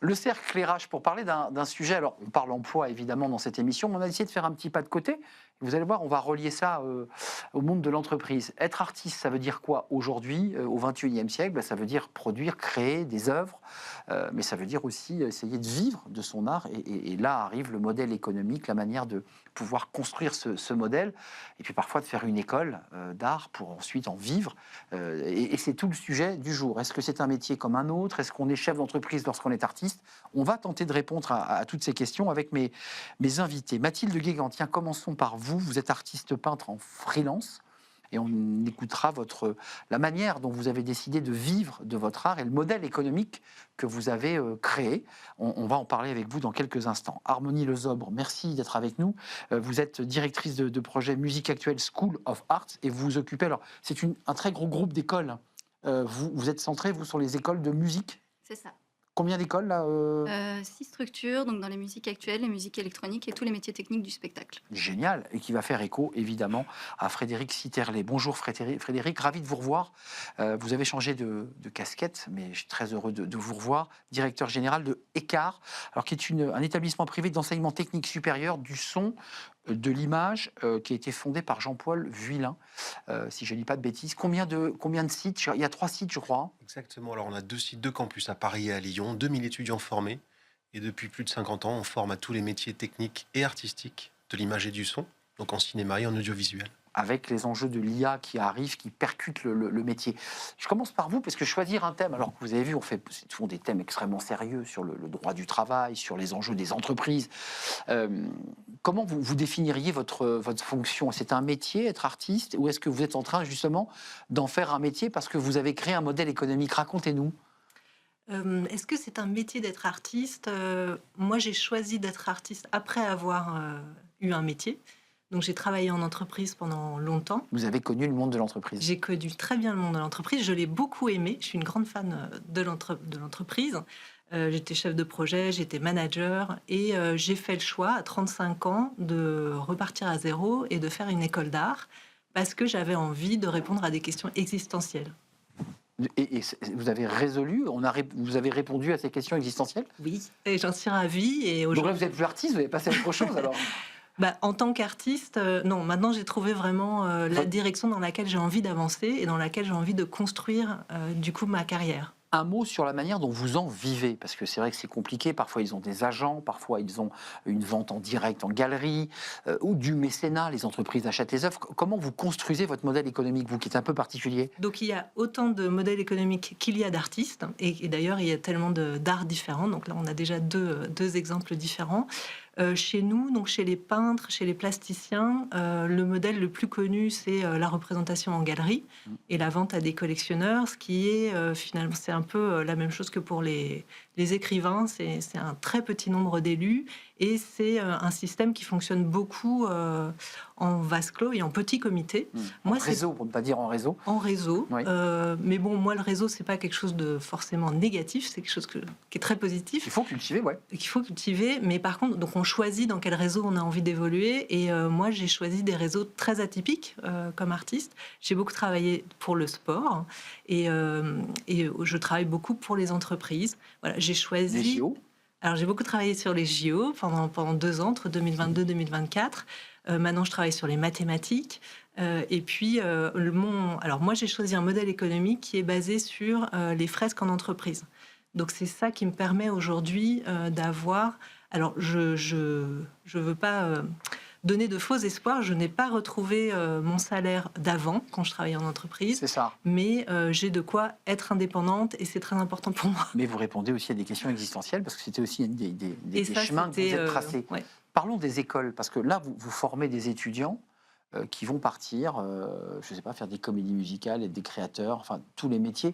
Le cercle RH, pour parler d'un sujet, alors on parle emploi évidemment dans cette émission, mais on a essayé de faire un petit pas de côté. Vous allez voir, on va relier ça au monde de l'entreprise. Être artiste, ça veut dire quoi aujourd'hui, au XXIe siècle? Ça veut dire produire, créer des œuvres, mais ça veut dire aussi essayer de vivre de son art. Et là arrive le modèle économique, la manière de pouvoir construire ce modèle, et puis parfois de faire une école d'art pour ensuite en vivre. Et c'est tout le sujet du jour. Est-ce que c'est un métier comme un autre? Est-ce qu'on est chef d'entreprise lorsqu'on est artiste? On va tenter de répondre à toutes ces questions avec mes invités. Mathilde Guégan, tiens, commençons par vous. Vous êtes artiste peintre en freelance. Et on écoutera la manière dont vous avez décidé de vivre de votre art et le modèle économique que vous avez créé. On va en parler avec vous dans quelques instants. Harmonie Lezobre, merci d'être avec nous. Vous êtes directrice de projet Musique Actuelle School of Arts et vous vous occupez, alors c'est un très gros groupe d'écoles. Vous êtes centré, vous, sur les écoles de musique? C'est ça. Combien d'écoles là 6 structures, donc dans les musiques actuelles, les musiques électroniques et tous les métiers techniques du spectacle. Génial, et qui va faire écho évidemment à Frédéric Sitterlé. Bonjour Frédéric, ravi de vous revoir. Vous avez changé de casquette, mais je suis très heureux de vous revoir. Directeur général de ECAR, alors qui est un établissement privé d'enseignement technique supérieur du son, de l'image, qui a été fondé par Jean-Paul Vuillin, si je ne dis pas de bêtises. Combien de sites? Il y a 3 sites, je crois. Exactement. Alors, on a 2 sites, 2 campus à Paris et à Lyon, 2000 étudiants formés. Et depuis plus de 50 ans, on forme à tous les métiers techniques et artistiques de l'image et du son, donc en cinéma et en audiovisuel. Avec les enjeux de l'IA qui arrivent, qui percutent le métier. Je commence par vous, parce que choisir un thème, alors que vous avez vu, c'est souvent des thèmes extrêmement sérieux sur le droit du travail, sur les enjeux des entreprises. Comment vous définiriez votre fonction? C'est un métier, être artiste, ou est-ce que vous êtes en train justement d'en faire un métier parce que vous avez créé un modèle économique? Racontez-nous. Est-ce que c'est un métier d'être artiste? Moi, j'ai choisi d'être artiste après avoir eu un métier. Donc, j'ai travaillé en entreprise pendant longtemps. Vous avez connu le monde de l'entreprise. J'ai connu très bien le monde de l'entreprise. Je l'ai beaucoup aimé. Je suis une grande fan de l'entreprise. J'étais chef de projet, j'étais manager. Et j'ai fait le choix, à 35 ans, de repartir à zéro et de faire une école d'art parce que j'avais envie de répondre à des questions existentielles. Et vous avez résolu, vous avez répondu à ces questions existentielles? Oui, et j'en suis ravie. Et donc là, vous êtes plus artiste, vous avez passé à autre chose alors? En tant qu'artiste, non. Maintenant, j'ai trouvé vraiment la direction dans laquelle j'ai envie d'avancer et dans laquelle j'ai envie de construire, du coup, ma carrière. Un mot sur la manière dont vous en vivez, parce que c'est vrai que c'est compliqué. Parfois, ils ont des agents, parfois, ils ont une vente en direct en galerie, ou du mécénat, les entreprises achètent les œuvres. Comment vous construisez votre modèle économique, vous qui êtes un peu particulier? Donc, il y a autant de modèles économiques qu'il y a d'artistes, et d'ailleurs, il y a tellement d'arts différents. Donc là, on a déjà deux exemples différents. Chez nous, donc chez les peintres, chez les plasticiens, le modèle le plus connu, c'est la représentation en galerie et la vente à des collectionneurs, ce qui est finalement, c'est un peu la même chose que pour les écrivains. C'est un très petit nombre d'élus et c'est un système qui fonctionne beaucoup en vase clos et en petit comité. En réseau, pour ne pas dire en réseau. En réseau. Oui. Mais bon, moi, le réseau, c'est pas quelque chose de forcément négatif, c'est quelque chose qui est très positif. Il faut cultiver, ouais. Qu'il faut cultiver, mais par contre, donc on choisit dans quel réseau on a envie d'évoluer. Et moi, j'ai choisi des réseaux très atypiques comme artiste. J'ai beaucoup travaillé pour le sport et je travaille beaucoup pour les entreprises. Voilà, j'ai choisi. Les JO. Alors, j'ai beaucoup travaillé sur les JO pendant 2 ans, entre 2022 et 2024. Maintenant, je travaille sur les mathématiques. Et puis, alors moi, j'ai choisi un modèle économique qui est basé sur les fresques en entreprise. Donc, c'est ça qui me permet aujourd'hui d'avoir... Alors, je veux pas donner de faux espoirs. Je n'ai pas retrouvé mon salaire d'avant, quand je travaillais en entreprise. C'est ça. Mais j'ai de quoi être indépendante et c'est très important pour moi. Mais vous répondez aussi à des questions existentielles, parce que c'était aussi des chemins que vous êtes tracés. Ouais. Parlons des écoles, parce que là, vous formez des étudiants qui vont partir, je ne sais pas, faire des comédies musicales, être des créateurs, enfin, tous les métiers.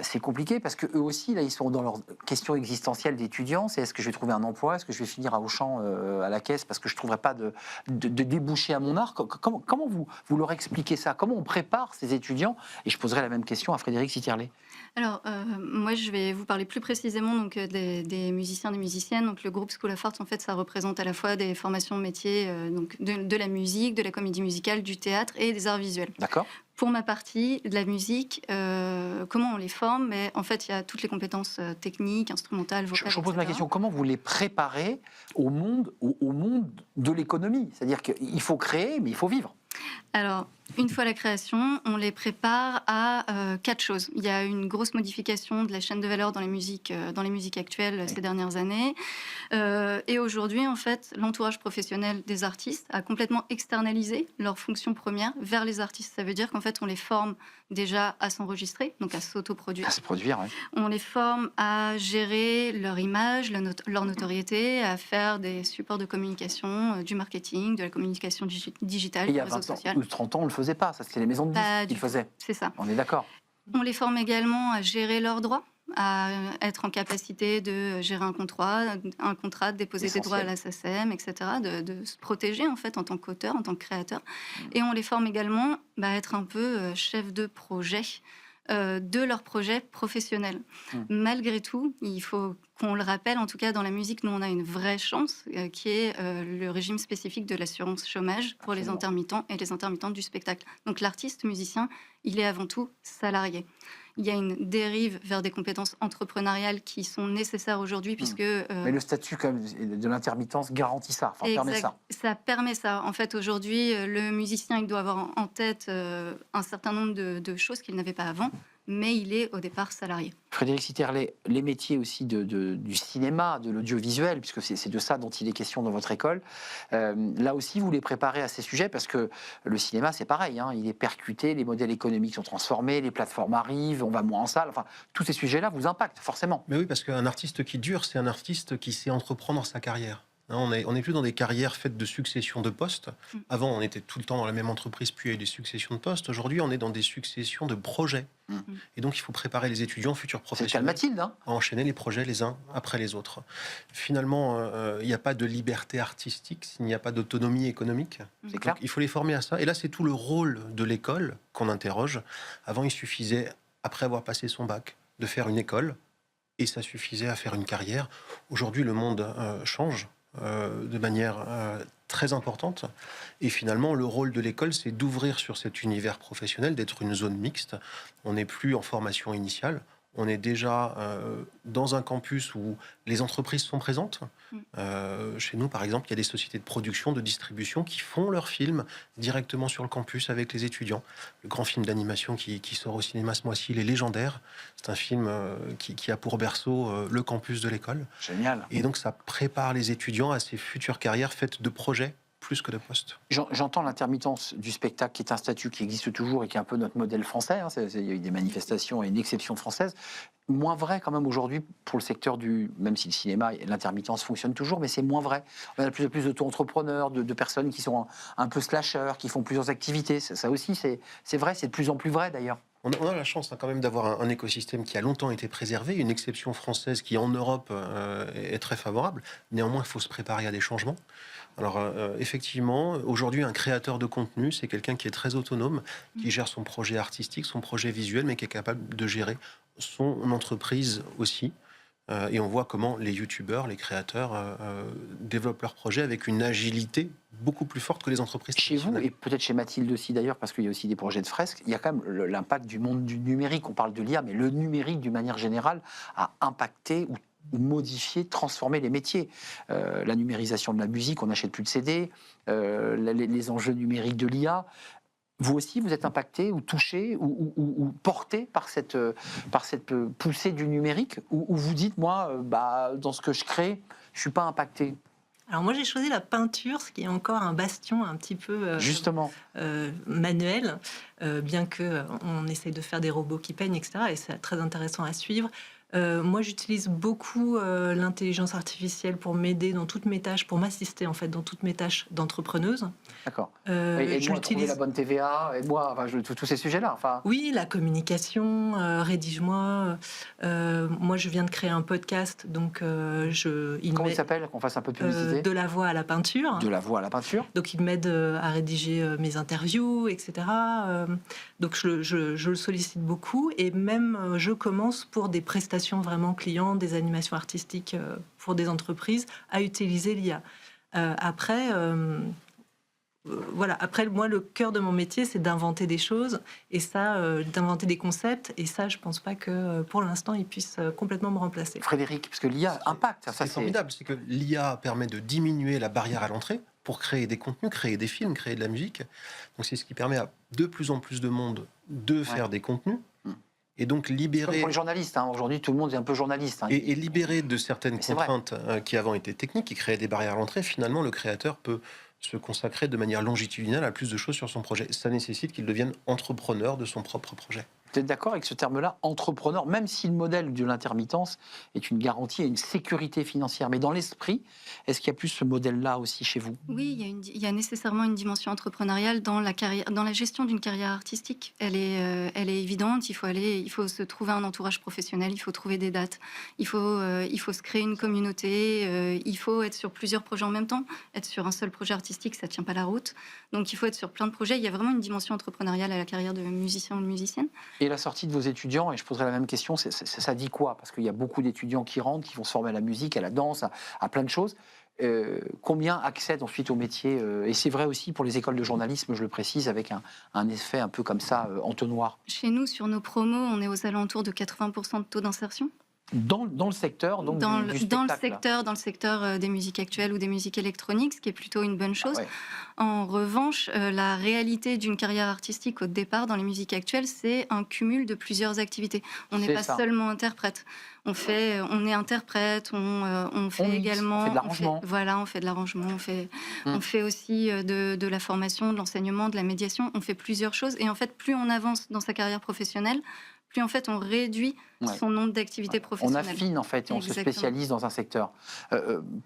C'est compliqué parce qu'eux aussi, là, ils sont dans leur question existentielle d'étudiants. C'est est-ce que je vais trouver un emploi? Est-ce que je vais finir à Auchan à la caisse parce que je ne trouverai pas de débouché à mon art? Comment vous leur expliquez ça? Comment on prépare ces étudiants? Et je poserai la même question à Frédéric Sitterlé. Alors, moi, je vais vous parler plus précisément donc, des musiciens, des musiciennes. Donc, le groupe School of Arts, en fait, ça représente à la fois des formations de métiers, donc de la musique, de la comédie musicale, du théâtre et des arts visuels. D'accord. Pour ma partie, de la musique, comment on les forme? Mais en fait, il y a toutes les compétences techniques, instrumentales, vocales, Je pose ma etc. question, comment vous les préparez au monde de l'économie? C'est-à-dire qu'il faut créer, mais il faut vivre. Alors, une fois la création, on les prépare à 4 choses. Il y a une grosse modification de la chaîne de valeur dans les musiques actuelles ces dernières années. Et aujourd'hui, en fait, l'entourage professionnel des artistes a complètement externalisé leur fonction première vers les artistes. Ça veut dire qu'en fait, on les forme déjà à s'enregistrer, donc à s'autoproduire. À se produire, oui. On les forme à gérer leur image, leur notoriété, à faire des supports de communication, du marketing, de la communication digitale, Et il y du a réseau 20 ans social. ou 30 ans, on ne le faisait pas. Ça, c'était les maisons de Pas disques qui du le faisaient. C'est ça. On est d'accord. On les forme également à gérer leurs droits, à être en capacité de gérer un contrat, de déposer des droits à la SACEM, etc., de se protéger en fait en tant qu'auteur, en tant que créateur. Et on les forme également à être un peu chef de projet de leur projet professionnel. Malgré tout, il faut qu'on le rappelle, en tout cas dans la musique, nous on a une vraie chance qui est le régime spécifique de l'assurance chômage pour les intermittents et les intermittentes du spectacle. Donc l'artiste musicien, il est avant tout salarié. Il y a une dérive vers des compétences entrepreneuriales qui sont nécessaires aujourd'hui puisque... Mais le statut quand même, de l'intermittence garantit ça, enfin, permet ça. Ça permet ça. En fait, aujourd'hui, le musicien, il doit avoir en tête un certain nombre de choses qu'il n'avait pas avant, mais il est au départ salarié. Frédéric Sitterlet, les métiers aussi du cinéma, de l'audiovisuel, puisque c'est de ça dont il est question dans votre école, là aussi vous les préparez à ces sujets, parce que le cinéma c'est pareil, hein, il est percuté, les modèles économiques sont transformés, les plateformes arrivent, on va moins en salle, enfin tous ces sujets-là vous impactent forcément. Mais oui, parce qu'un artiste qui dure, c'est un artiste qui sait entreprendre sa carrière. On n'est plus dans des carrières faites de succession de postes. Avant, on était tout le temps dans la même entreprise, puis il y a eu des successions de postes. Aujourd'hui, on est dans des successions de projets. Et donc, il faut préparer les étudiants, futurs professionnels, c'est le cas de Mathilde, hein, à enchaîner les projets les uns après les autres. Finalement, il n'y a pas de liberté artistique s'il n'y a pas d'autonomie économique. c'est clair. Donc, il faut les former à ça. Et là, c'est tout le rôle de l'école qu'on interroge. Avant, il suffisait, après avoir passé son bac, de faire une école. Et ça suffisait à faire une carrière. Aujourd'hui, le monde change de manière très importante. Et finalement, le rôle de l'école, c'est d'ouvrir sur cet univers professionnel, d'être une zone mixte. On n'est plus en formation initiale. On est déjà dans un campus où les entreprises sont présentes. Chez nous, par exemple, il y a des sociétés de production, de distribution qui font leurs films directement sur le campus avec les étudiants. Le grand film d'animation qui sort au cinéma ce mois-ci, Les Légendaires, c'est un film qui a pour berceau le campus de l'école. Génial. Et donc, ça prépare les étudiants à ces futures carrières faites de projets plus que de postes. J'entends l'intermittence du spectacle, qui est un statut qui existe toujours et qui est un peu notre modèle français. Hein. Il y a eu des manifestations et une exception française. Moins vrai quand même aujourd'hui pour le secteur même si le cinéma, l'intermittence fonctionne toujours, mais c'est moins vrai. On a de plus en plus d'auto-entrepreneurs, de personnes qui sont un peu slasheurs, qui font plusieurs activités. Ça aussi, c'est vrai, c'est de plus en plus vrai d'ailleurs. On a la chance quand même d'avoir un écosystème qui a longtemps été préservé, une exception française qui en Europe est très favorable. Néanmoins, il faut se préparer à des changements. Alors effectivement, aujourd'hui, un créateur de contenu, c'est quelqu'un qui est très autonome, qui gère son projet artistique, son projet visuel, mais qui est capable de gérer son entreprise aussi. Et on voit comment les youtubeurs, les créateurs développent leurs projets avec une agilité beaucoup plus forte que les entreprises Chez vous, traditionnelles. et peut-être chez Mathilde aussi d'ailleurs, parce qu'il y a aussi des projets de fresques, il y a quand même l'impact du monde du numérique. On parle de l'IA, mais le numérique, d'une manière générale, a impacté ou modifié, transformé les métiers. La numérisation de la musique, on n'achète plus de CD, les enjeux numériques de l'IA. Vous aussi, vous êtes impacté ou touché ou porté par cette poussée du numérique, où vous dites, moi, dans ce que je crée, je ne suis pas impacté. Alors moi j'ai choisi la peinture, ce qui est encore un bastion un petit peu Justement. Manuel, bien qu'on essaye de faire des robots qui peignent, etc. Et c'est très intéressant à suivre. Moi, j'utilise beaucoup l'intelligence artificielle pour m'aider dans toutes mes tâches, pour m'assister en fait dans toutes mes tâches d'entrepreneuse. D'accord. Aide-moi à trouver la bonne TVA, aide-moi, tous ces sujets-là. Enfin... Oui, la communication, rédige-moi. Moi, je viens de créer un podcast, donc Comment il s'appelle, qu'on fasse un peu de publicité? De la voix à la peinture. De la voix à la peinture. Donc, il m'aide à rédiger mes interviews, etc. Donc, je le sollicite beaucoup. Et même, je commence pour des prestations vraiment clients, des animations artistiques pour des entreprises, à utiliser l'IA. Après, voilà. Après, moi, le cœur de mon métier, c'est d'inventer des choses et ça, d'inventer des concepts. Et ça, je pense pas que pour l'instant, ils puissent complètement me remplacer. Frédéric, parce que l'IA impacte. Ça, C'est formidable, c'est que l'IA permet de diminuer la barrière à l'entrée pour créer des contenus, créer des films, créer de la musique. Donc c'est ce qui permet à de plus en plus de monde de faire des contenus. Et donc libérer... Comme pour les journalistes, hein. Aujourd'hui tout le monde est un peu journaliste. Hein. Et libérer de certaines contraintes qui avant étaient techniques, qui créaient des barrières à l'entrée, finalement le créateur peut se consacrer de manière longitudinale à plus de choses sur son projet. Ça nécessite qu'il devienne entrepreneur de son propre projet. Vous êtes d'accord avec ce terme-là, entrepreneur, même si le modèle de l'intermittence est une garantie et une sécurité financière. Mais dans l'esprit, est-ce qu'il y a plus ce modèle-là aussi chez vous? Oui, il y a nécessairement une dimension entrepreneuriale dans la gestion d'une carrière artistique. Elle est évidente. Il faut se trouver un entourage professionnel. Il faut trouver des dates. Il faut se créer une communauté. Il faut être sur plusieurs projets en même temps. Être sur un seul projet artistique, ça tient pas la route. Donc il faut être sur plein de projets. Il y a vraiment une dimension entrepreneuriale à la carrière de musicien ou de musicienne. Et la sortie de vos étudiants, et je poserai la même question, ça dit quoi? Parce qu'il y a beaucoup d'étudiants qui rentrent, qui vont se former à la musique, à la danse, à plein de choses. Combien accèdent ensuite au métier? Et c'est vrai aussi pour les écoles de journalisme, je le précise, avec un effet un peu comme ça, entonnoir. Chez nous, sur nos promos, on est aux alentours de 80% de taux d'insertion. Dans le secteur, donc dans du le secteur des musiques actuelles ou des musiques électroniques, ce qui est plutôt une bonne chose. Ouais. En revanche, la réalité d'une carrière artistique au départ dans les musiques actuelles, c'est un cumul de plusieurs activités. On n'est pas seulement interprète. On est interprète, on fait également... On fait de l'arrangement. On fait de l'arrangement. On fait aussi de la formation, de l'enseignement, de la médiation. On fait plusieurs choses. Et en fait, plus on avance dans sa carrière professionnelle, plus en fait on réduit son nombre d'activités professionnelles. On affine en fait et on se spécialise dans un secteur.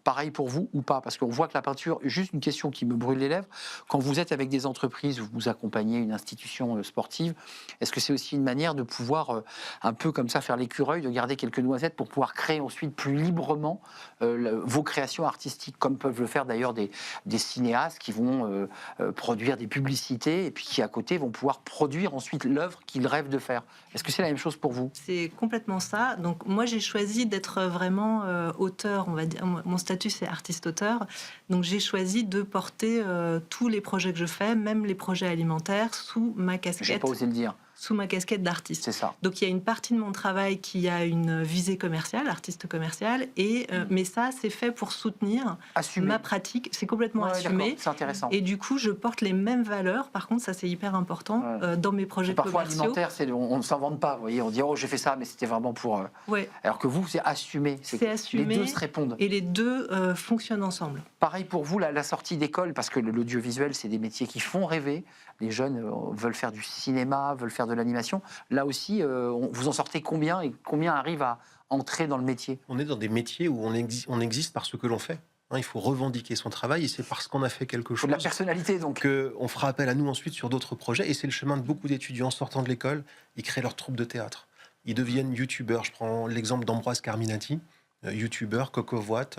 Pareil pour vous ou pas? Parce qu'on voit que la peinture, juste une question qui me brûle les lèvres, quand vous êtes avec des entreprises, vous accompagnez une institution sportive, est-ce que c'est aussi une manière de pouvoir un peu comme ça faire l'écureuil, de garder quelques noisettes pour pouvoir créer ensuite plus librement vos créations artistiques, comme peuvent le faire d'ailleurs des cinéastes qui vont produire des publicités et puis qui à côté vont pouvoir produire ensuite l'œuvre qu'ils rêvent de faire? Est-ce que c'est la même chose pour vous? C'est complètement ça. Donc moi j'ai choisi d'être vraiment auteur, on va dire. Mon statut c'est artiste-auteur. Donc j'ai choisi de porter tous les projets que je fais, même les projets alimentaires, sous ma casquette. J'ai pas osé le dire. Sous ma casquette d'artiste. C'est ça. Donc il y a une partie de mon travail qui a une visée commerciale, artiste commercial, mais ça c'est fait pour soutenir ma pratique. C'est complètement assumé. C'est intéressant. Et du coup je porte les mêmes valeurs. Par contre ça c'est hyper important dans mes projets parfois commerciaux. Alimentaire, on ne s'en vante pas. Vous voyez, on dit oh j'ai fait ça, mais c'était vraiment pour. Alors que vous c'est assumé. C'est assumé. Les deux se répondent. Et les deux fonctionnent ensemble. Pareil pour vous la sortie d'école, parce que l'audiovisuel c'est des métiers qui font rêver. Les jeunes veulent faire du cinéma, veulent faire de l'animation. Là aussi, vous en sortez combien et combien arrivent à entrer dans le métier? On est dans des métiers où on existe par ce que l'on fait. Il faut revendiquer son travail et c'est parce qu'on a fait quelque chose. De la personnalité donc. Qu'on fera appel à nous ensuite sur d'autres projets. Et c'est le chemin de beaucoup d'étudiants sortant de l'école. Ils créent leur troupe de théâtre. Ils deviennent youtubeurs. Je prends l'exemple d'Ambroise Carminati, youtubeur, Cocovoite.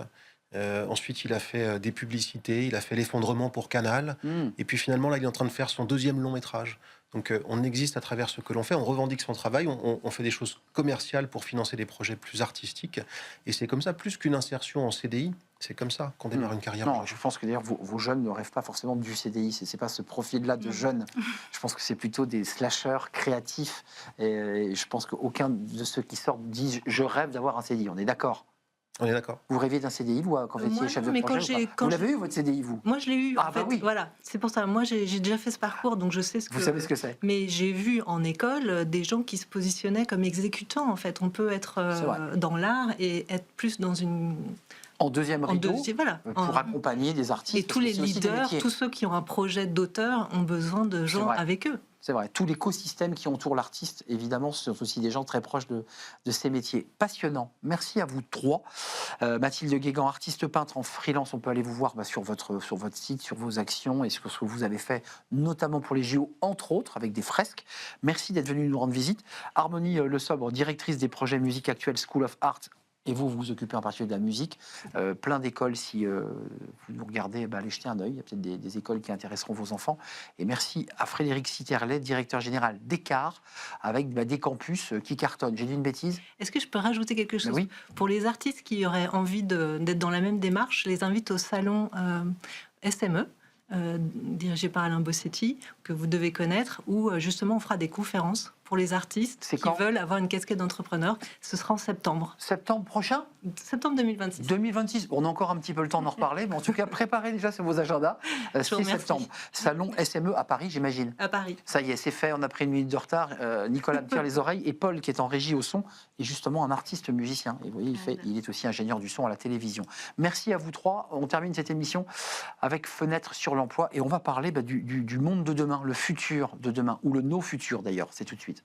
Ensuite, il a fait des publicités, il a fait l'effondrement pour Canal. Et puis finalement, là, il est en train de faire son deuxième long métrage. Donc on existe à travers ce que l'on fait, on revendique son travail, on fait des choses commerciales pour financer des projets plus artistiques. Et c'est comme ça, plus qu'une insertion en CDI, c'est comme ça qu'on démarre une carrière. Non, je pense que d'ailleurs, vos jeunes ne rêvent pas forcément du CDI. C'est pas ce profil-là de jeunes. Je pense que c'est plutôt des slasheurs créatifs. Et je pense qu'aucun de ceux qui sortent dit « je rêve d'avoir un CDI ». On est d'accord? On est d'accord. Vous rêviez d'un CDI, vous, quand vous étiez chef de projet? Vous l'avez eu, votre CDI, vous? Moi, je l'ai eu. Ah, oui. Voilà. C'est pour ça. Moi, j'ai déjà fait ce parcours, donc je sais ce que... Vous savez ce que c'est. Mais j'ai vu en école des gens qui se positionnaient comme exécutants, en fait. On peut être dans l'art et être plus dans une... En deuxième rideau, pour accompagner des artistes. Et tous les leaders, tous ceux qui ont un projet d'auteur ont besoin de gens avec eux. C'est vrai. Tout l'écosystème qui entoure l'artiste, évidemment, ce sont aussi des gens très proches de ces métiers. Passionnant. Merci à vous trois. Mathilde Guégan, artiste peintre en freelance, on peut aller vous voir sur votre site, sur vos actions et sur ce que vous avez fait, notamment pour les JO, entre autres, avec des fresques. Merci d'être venu nous rendre visite. Harmonie Le Sobre, directrice des projets Musique Actuelle School of Art. Et vous vous occupez en particulier de la musique. Plein d'écoles, si vous nous regardez, allez jeter un œil. Il y a peut-être des écoles qui intéresseront vos enfants. Et merci à Frédéric Sitterlet, directeur général d'Écart, avec des campus qui cartonnent. J'ai dit une bêtise? Est-ce que je peux rajouter quelque chose? Oui. Pour les artistes qui auraient envie d'être dans la même démarche, je les invite au salon SME. dirigé par Alain Bossetti, que vous devez connaître, où justement on fera des conférences pour les artistes C'est qui quand veulent avoir une casquette d'entrepreneur. Ce sera en septembre. Septembre prochain? Septembre 2026. 2026. On a encore un petit peu le temps d'en reparler, mais en tout cas, préparez déjà sur vos agendas. Je vous 6 remercie. septembre. Salon SME à Paris, j'imagine. À Paris. Ça y est, c'est fait, on a pris une minute de retard. Nicolas me tire les oreilles et Paul, qui est en régie au son, est justement un artiste musicien. Et vous voyez, il est aussi ingénieur du son à la télévision. Merci à vous trois. On termine cette émission avec Fenêtre sur l'emploi et on va parler du monde de demain, le futur de demain, ou le no futur d'ailleurs. C'est tout de suite.